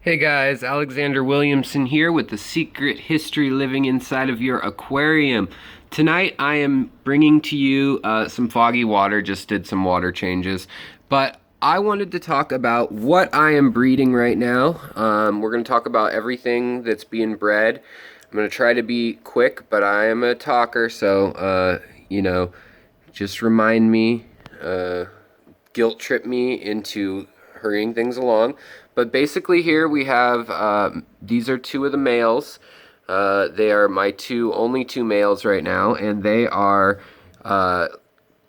Hey guys, Alexander Williamson here with the secret history living inside of your aquarium. Tonight I am bringing to you some foggy water, just did some water changes, but I wanted to talk about what I am breeding right now. We're going to talk about everything that's being bred. I'm going to try to be quick, but I am a talker, so, just remind me, guilt trip me into hurrying things along. But basically here we have, these are two of the males. They are my only two males right now, and they are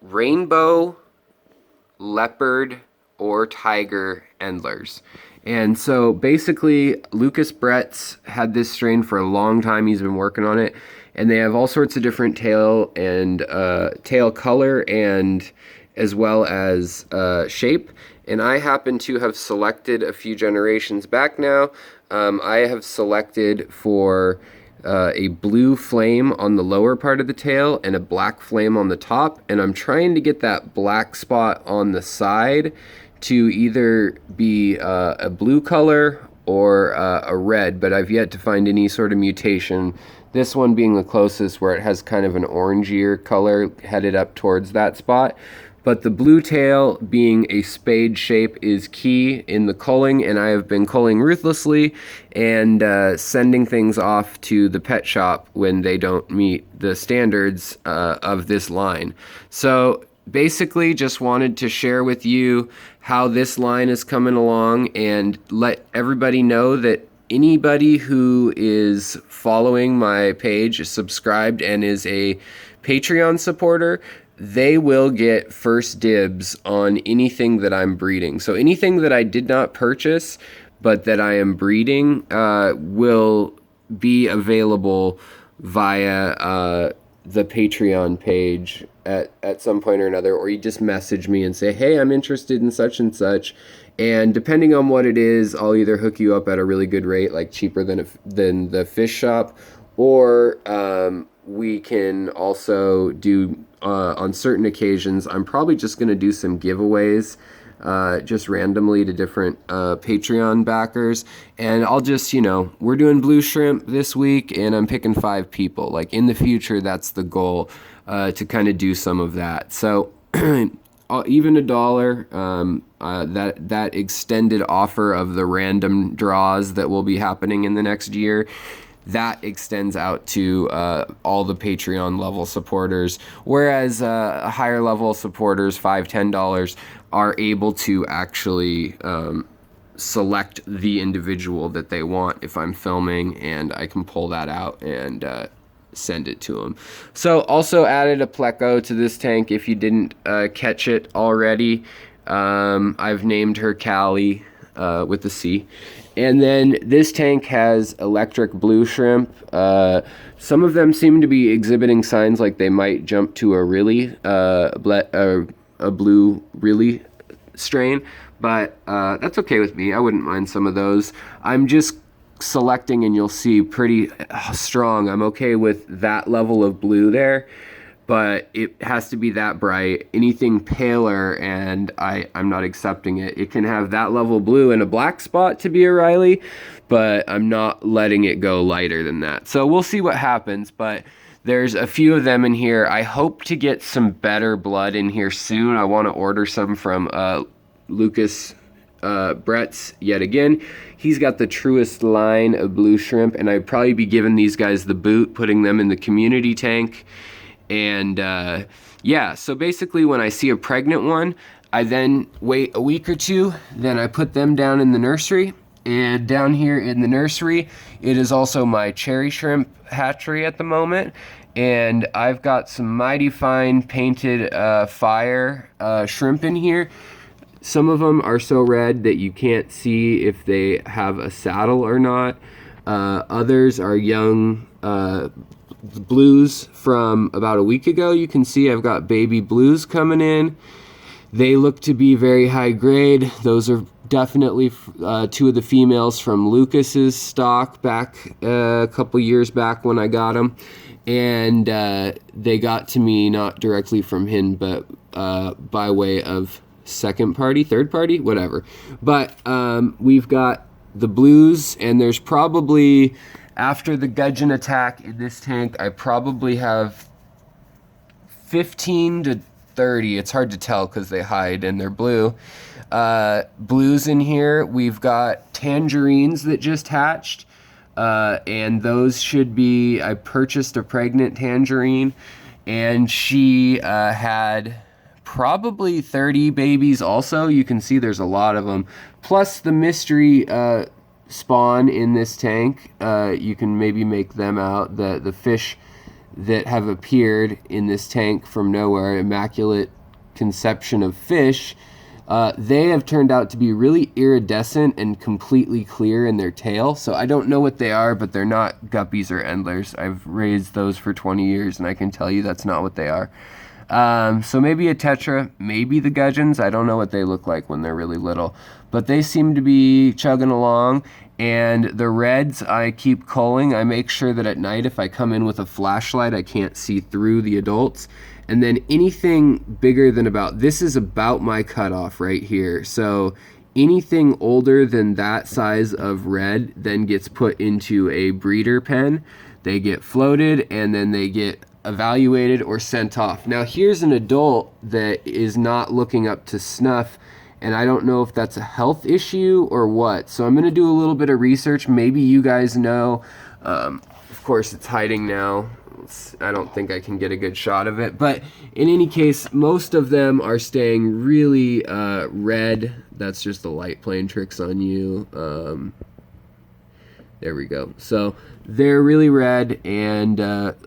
rainbow, leopard, or tiger endlers. And so basically Lucas Brett's had this strain for a long time. He's been working on it, and they have all sorts of different tail and tail color and as well as shape. And I happen to have selected a few generations back now. I have selected for a blue flame on the lower part of the tail and a black flame on the top. And I'm trying to get that black spot on the side to either be a blue color or a red, but I've yet to find any sort of mutation. This one being the closest, where it has kind of an orangier color headed up towards that spot. But the blue tail being a spade shape is key in the culling, and I have been culling ruthlessly and sending things off to the pet shop when they don't meet the standards of this line. So basically just wanted to share with you how this line is coming along and let everybody know that anybody who is following my page, is subscribed, and is a Patreon supporter, they will get first dibs on anything that I'm breeding. So anything that I did not purchase but that I am breeding will be available via the Patreon page at some point or another, or you just message me and say, hey, I'm interested in such and such. And depending on what it is, I'll either hook you up at a really good rate, like cheaper than the fish shop, or we can also do, on certain occasions, I'm probably just going to do some giveaways just randomly to different Patreon backers. And I'll just, we're doing blue shrimp this week, and I'm picking 5 people. Like, in the future, that's the goal, to kind of do some of that. So even $1, that extended offer of the random draws that will be happening in the next year, that extends out to all the Patreon level supporters, whereas higher level supporters, $5, $10, are able to actually select the individual that they want if I'm filming, and I can pull that out and send it to them. So also added a pleco to this tank if you didn't catch it already. I've named her Callie with the C. And then this tank has electric blue shrimp. Some of them seem to be exhibiting signs like they might jump to a really a blue really strain, but that's okay with me. I wouldn't mind some of those. I'm just selecting, and you'll see pretty strong. I'm okay with that level of blue there, but it has to be that bright. Anything paler, and I'm not accepting it. It can have that level blue and a black spot to be a Riley, but I'm not letting it go lighter than that. So we'll see what happens, but there's a few of them in here. I hope to get some better blood in here soon. I want to order some from Lucas Brett's yet again. He's got the truest line of blue shrimp, and I'd probably be giving these guys the boot, putting them in the community tank. And yeah, so basically when I see a pregnant one, I then wait a week or two, then I put them down in the nursery. And down here in the nursery, it is also my cherry shrimp hatchery at the moment. And I've got some mighty fine painted fire shrimp in here. Some of them are so red that you can't see if they have a saddle or not. Others are young blues from about a week ago. You can see I've got baby blues coming in. They look to be very high grade. Those are definitely 2 of the females from Lucas's stock back a couple years back when I got them. And they got to me not directly from him, but by way of second party, third party, whatever. But we've got the blues, and there's probably, after the gudgeon attack in this tank, I probably have 15 to 30. It's hard to tell because they hide and they're blue. Blues in here. We've got tangerines that just hatched, and those should be, I purchased a pregnant tangerine, and she had probably 30 babies also. You can see there's a lot of them. Plus the mystery spawn in this tank. You can maybe make them out. The fish that have appeared in this tank from nowhere, immaculate conception of fish, they have turned out to be really iridescent and completely clear in their tail. So I don't know what they are, but they're not guppies or endlers. I've raised those for 20 years, and I can tell you that's not what they are. So maybe a tetra, maybe the gudgeons. I don't know what they look like when they're really little, but they seem to be chugging along. And the reds, I keep culling. I make sure that at night, if I come in with a flashlight, I can't see through the adults. And then anything bigger than this is about my cutoff right here. So anything older than that size of red then gets put into a breeder pen. They get floated, and then they get evaluated or sent off. Now here's an adult that is not looking up to snuff, and I don't know if that's a health issue or what. So I'm going to do a little bit of research. Maybe you guys know. Of course, it's hiding now. I don't think I can get a good shot of it. But in any case, most of them are staying really red. That's just the light playing tricks on you. There we go. So they're really red, and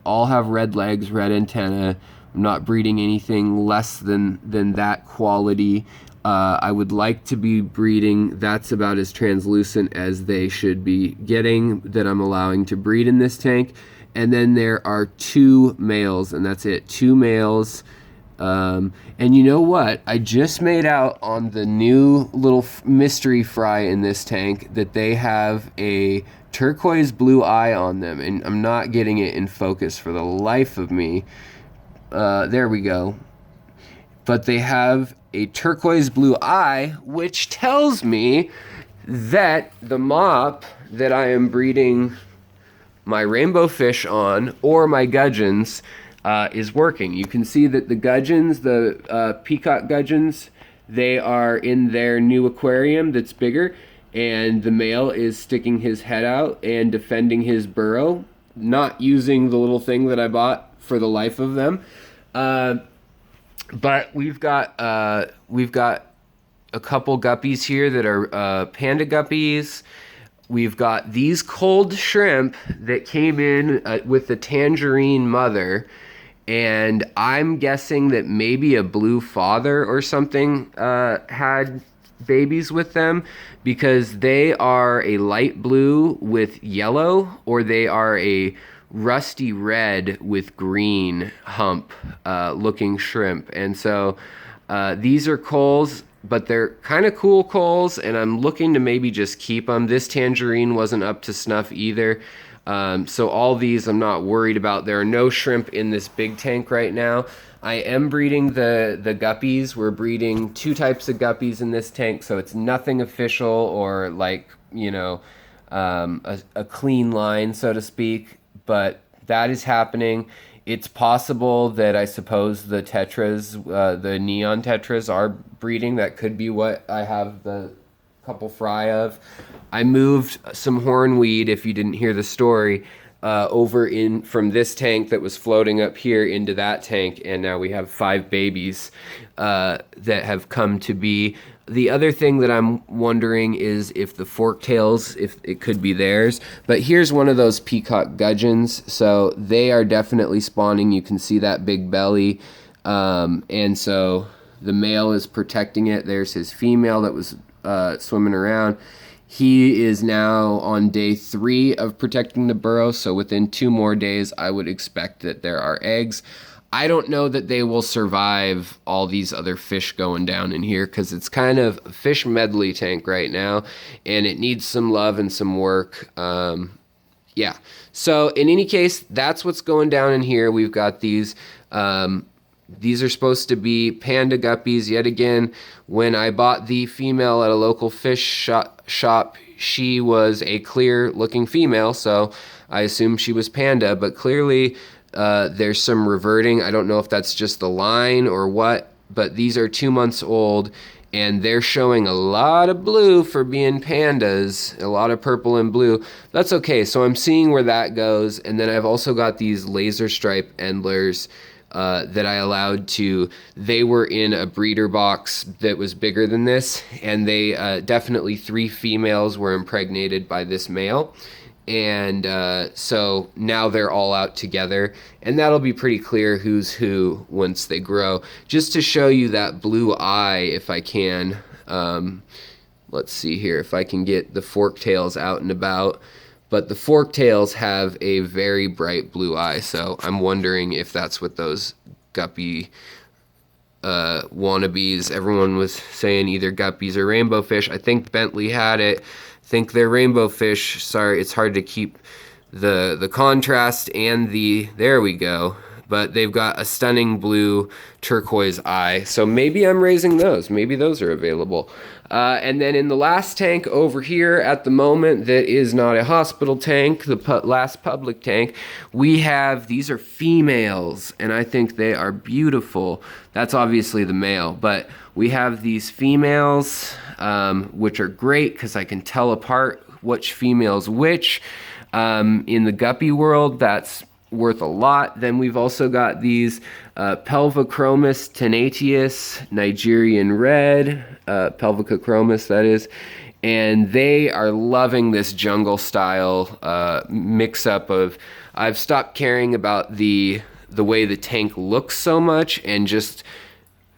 all have red legs, red antenna. I'm not breeding anything less than that quality. I would like to be breeding, that's about as translucent as they should be getting, that I'm allowing to breed in this tank. And then there are 2 males, and that's it, 2 males. And you know what? I just made out on the new little mystery fry in this tank that they have a turquoise blue eye on them, and I'm not getting it in focus for the life of me. There we go. But they have a turquoise blue eye, which tells me that the mop that I am breeding my rainbow fish on, or my gudgeons, is working. You can see that the gudgeons, the peacock gudgeons, they are in their new aquarium that's bigger, and the male is sticking his head out and defending his burrow, not using the little thing that I bought for the life of them. But we've got a couple guppies here that are panda guppies. We've got these cold shrimp that came in with the tangerine mother, and I'm guessing that maybe a blue father or something had babies with them, because they are a light blue with yellow, or they are a rusty red with green hump looking shrimp. And so these are culls, but they're kind of cool culls, and I'm looking to maybe just keep them. This tangerine wasn't up to snuff either. So all these I'm not worried about. There are no shrimp in this big tank right now. I am breeding the guppies. We're breeding 2 types of guppies in this tank, so it's nothing official or like, you know, a clean line, so to speak, but that is happening. It's possible that, I suppose, the tetras, the neon tetras are breeding. That could be what I have the couple fry of. I moved some hornweed, if you didn't hear the story, over in from this tank that was floating up here into that tank, and now we have 5 babies that have come to be. The other thing that I'm wondering is if the forktails, if it could be theirs. But here's one of those peacock gudgeons. So they are definitely spawning. You can see that big belly. And so the male is protecting it. There's his female that was swimming around. He is now on day 3 of protecting the burrow. So within 2 more days, I would expect that there are eggs. I don't know that they will survive all these other fish going down in here, because it's kind of a fish medley tank right now, and it needs some love and some work. Yeah. So in any case, that's what's going down in here. We've got these. These are supposed to be panda guppies. Yet again, when I bought the female at a local fish shop she was a clear looking female, so I assumed she was panda, but clearly there's some reverting. I don't know if that's just the line or what, but these are 2 months old, and they're showing a lot of blue for being pandas, a lot of purple and blue. That's okay, so I'm seeing where that goes. And then I've also got these laser stripe endlers that I allowed to, they were in a breeder box that was bigger than this, and they definitely 3 females were impregnated by this male. And so now they're all out together, and that'll be pretty clear who's who once they grow. Just to show you that blue eye, if I can, let's see here if I can get the forktails out and about. But the forktails have a very bright blue eye, so I'm wondering if that's what those guppy wannabes, everyone was saying either guppies or rainbow fish. I think Bentley had it. Think they're rainbow fish. Sorry, it's hard to keep the contrast and there we go. But they've got a stunning blue turquoise eye. So maybe I'm raising those. Maybe those are available. And then in the last tank over here at the moment, that is not a hospital tank, the last public tank, we have, these are females, and I think they are beautiful. That's obviously the male, but we have these females, which are great because I can tell apart which female's which. In the guppy world, that's worth a lot. Then we've also got these Pelvicachromis tenacious, Nigerian red, Pelvicachromis that is, and they are loving this jungle style mix up of, I've stopped caring about the way the tank looks so much and just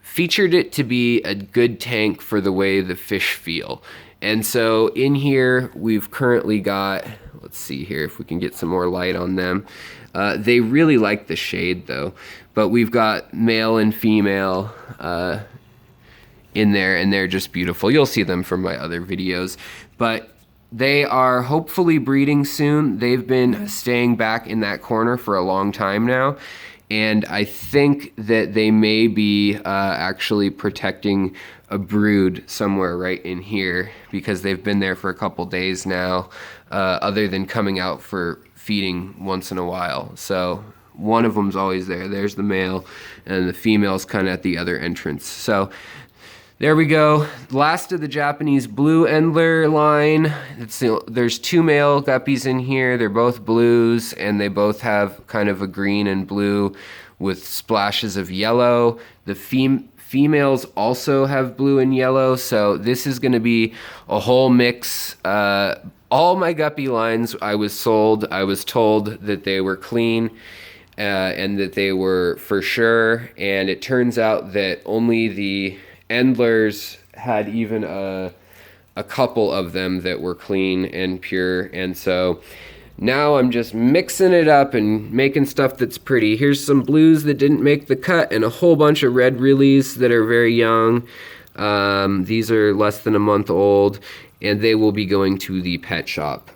featured it to be a good tank for the way the fish feel. And so in here we've currently got, let's see here if we can get some more light on them. They really like the shade though, but we've got male and female in there, and they're just beautiful. You'll see them from my other videos, but they are hopefully breeding soon. They've been staying back in that corner for a long time now, and I think that they may be actually protecting a brood somewhere right in here because they've been there for a couple days now, other than coming out for feeding once in a while. So one of them's always there. There's the male, and the female's kind of at the other entrance. So there we go. Last of the Japanese blue endler line. There's 2 male guppies in here. They're both blues, and they both have kind of a green and blue with splashes of yellow. The females also have blue and yellow, so this is going to be a whole mix. All my guppy lines I was told that they were clean and that they were for sure, and it turns out that only the endlers had even a couple of them that were clean and pure. And so now I'm just mixing it up and making stuff that's pretty. Here's some blues that didn't make the cut and a whole bunch of red realies that are very young. These are less than a month old, and they will be going to the pet shop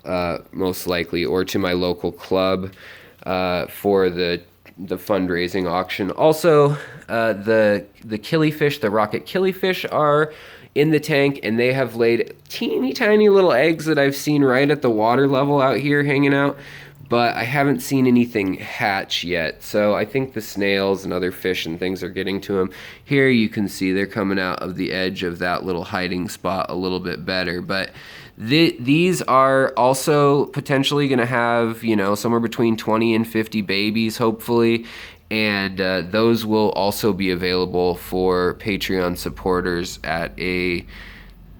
most likely, or to my local club for the fundraising auction. Also, the killifish, the rocket killifish, are in the tank, and they have laid teeny tiny little eggs that I've seen right at the water level out here hanging out, but I haven't seen anything hatch yet. So I think the snails and other fish and things are getting to them. Here you can see they're coming out of the edge of that little hiding spot a little bit better, but these are also potentially going to have, you know, somewhere between 20 and 50 babies, hopefully, and those will also be available for Patreon supporters at a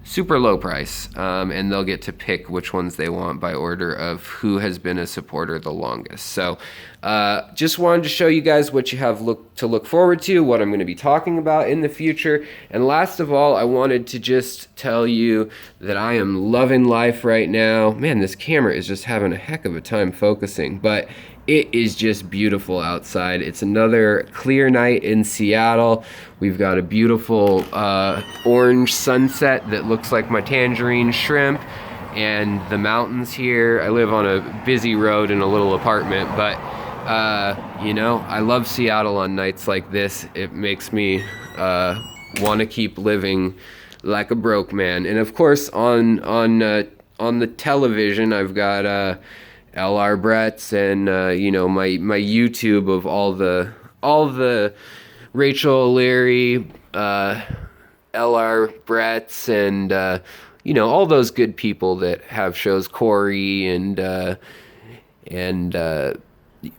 super low price, and they'll get to pick which ones they want by order of who has been a supporter the longest. So just wanted to show you guys what you have to look forward to, what I'm going to be talking about in the future. And last of all, I wanted to just tell you that I am loving life right now. Man, this camera is just having a heck of a time focusing, but it is just beautiful outside. It's another clear night in Seattle. We've got a beautiful orange sunset that looks like my tangerine shrimp, and the mountains here. I live on a busy road in a little apartment, but you know, I love Seattle on nights like this. It makes me want to keep living like a broke man. And of course, on on the television, I've got LR Bretts and you know, my YouTube of all the Rachel O'Leary, LR Bretts, and you know, all those good people that have shows, Corey and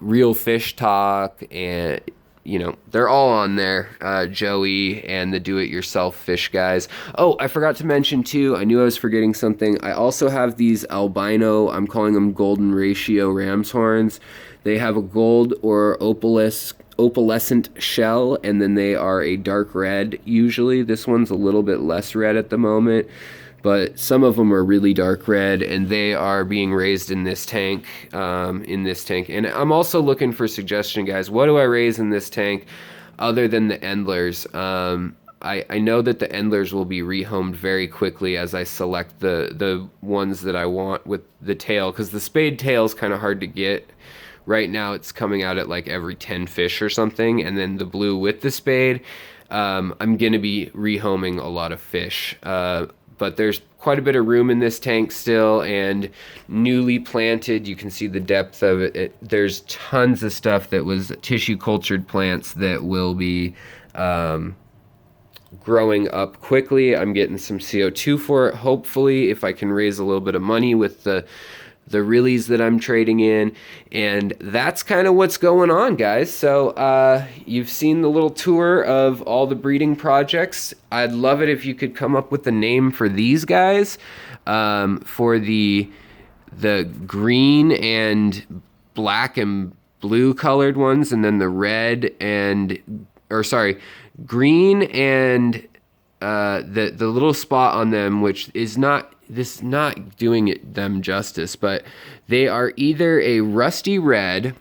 Real Fish Talk, and you know, they're all on there. Joey and the do-it-yourself fish guys. Oh, I forgot to mention too, I knew I was forgetting something. I also have these albino, I'm calling them golden ratio ramshorns. They have a gold or opalescent shell, and then they are a dark red usually. This one's a little bit less red at the moment, but some of them are really dark red, and they are being raised in this tank, And I'm also looking for suggestion, guys. What do I raise in this tank other than the endlers? I know that the endlers will be rehomed very quickly as I select the ones that I want with the tail, because the spade tail is kind of hard to get. Right now it's coming out at like every 10 fish or something, and then the blue with the spade, I'm going to be rehoming a lot of fish. But there's quite a bit of room in this tank still, and newly planted, you can see the depth of it. There's tons of stuff that was tissue cultured plants that will be growing up quickly. I'm getting some CO2 for it, hopefully, if I can raise a little bit of money with the realies that I'm trading in. And that's kind of what's going on, guys. So you've seen the little tour of all the breeding projects. I'd love it if you could come up with a name for these guys, for the green and black and blue colored ones, and then the red and, or sorry, green and the little spot on them, which is not, this is not doing them justice, but they are either a rusty red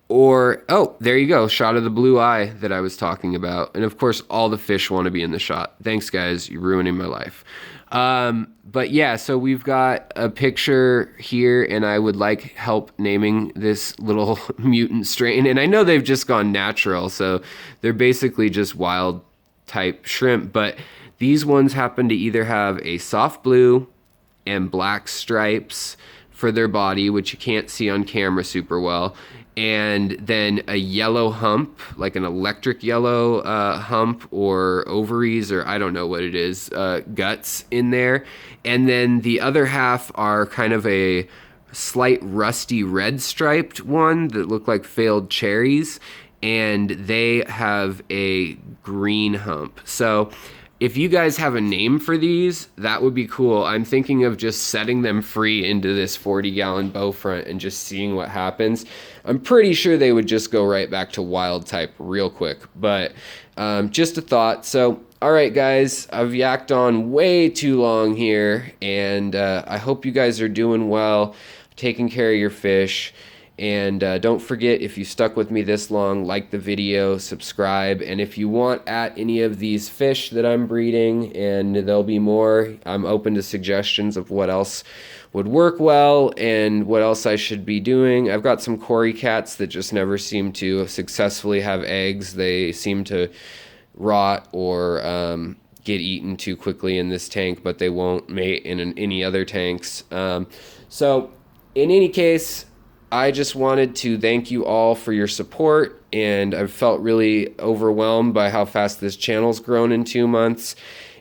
or, oh, there you go, shot of the blue eye that I was talking about. And of course, all the fish want to be in the shot. Thanks, guys. You're ruining my life. But yeah, so we've got a picture here, and I would like help naming this little mutant strain. And I know they've just gone natural, so they're basically just wild type shrimp, but these ones happen to either have a soft blue and black stripes for their body, which you can't see on camera super well, and then a yellow hump, like an electric yellow hump, or ovaries, or I don't know what it is, guts in there. And then the other half are kind of a slight rusty red striped one that look like failed cherries, and they have a green hump. So if you guys have a name for these, that would be cool. I'm thinking of just setting them free into this 40-gallon bow front and just seeing what happens. I'm pretty sure they would just go right back to wild type real quick, but just a thought. So, all right, guys, I've yacked on way too long here, and I hope you guys are doing well, taking care of your fish. And don't forget, if you stuck with me this long, like the video, subscribe, and if you want at any of these fish that I'm breeding, and there'll be more, I'm open to suggestions of what else would work well and what else I should be doing. I've got some Cory cats that just never seem to successfully have eggs. They seem to rot or get eaten too quickly in this tank, but they won't mate in any other tanks. So in any case, I just wanted to thank you all for your support, and I've felt really overwhelmed by how fast this channel's grown in 2 months,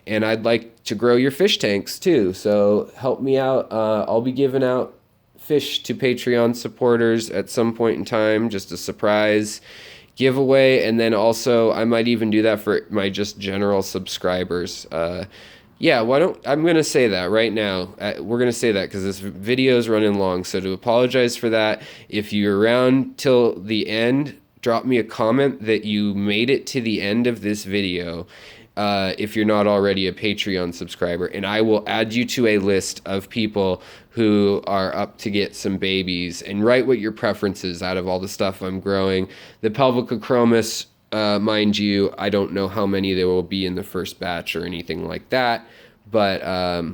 and I'd like to grow your fish tanks too, so help me out. I'll be giving out fish to Patreon supporters at some point in time, just a surprise giveaway, and then also I might even do that for my just general subscribers. Yeah, I'm going to say that right now. We're going to say that because this video is running long. So to apologize for that, if you're around till the end, drop me a comment that you made it to the end of this video, if you're not already a Patreon subscriber. And I will add you to a list of people who are up to get some babies. And write what your preferences out of all the stuff I'm growing. The Pelvicachromis, mind you, I don't know how many there will be in the first batch or anything like that, but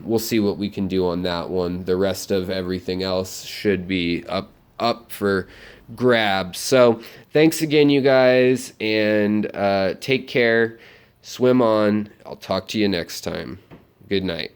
we'll see what we can do on that one. The rest of everything else should be up for grabs. So thanks again, you guys, and take care. Swim on. I'll talk to you next time. Good night.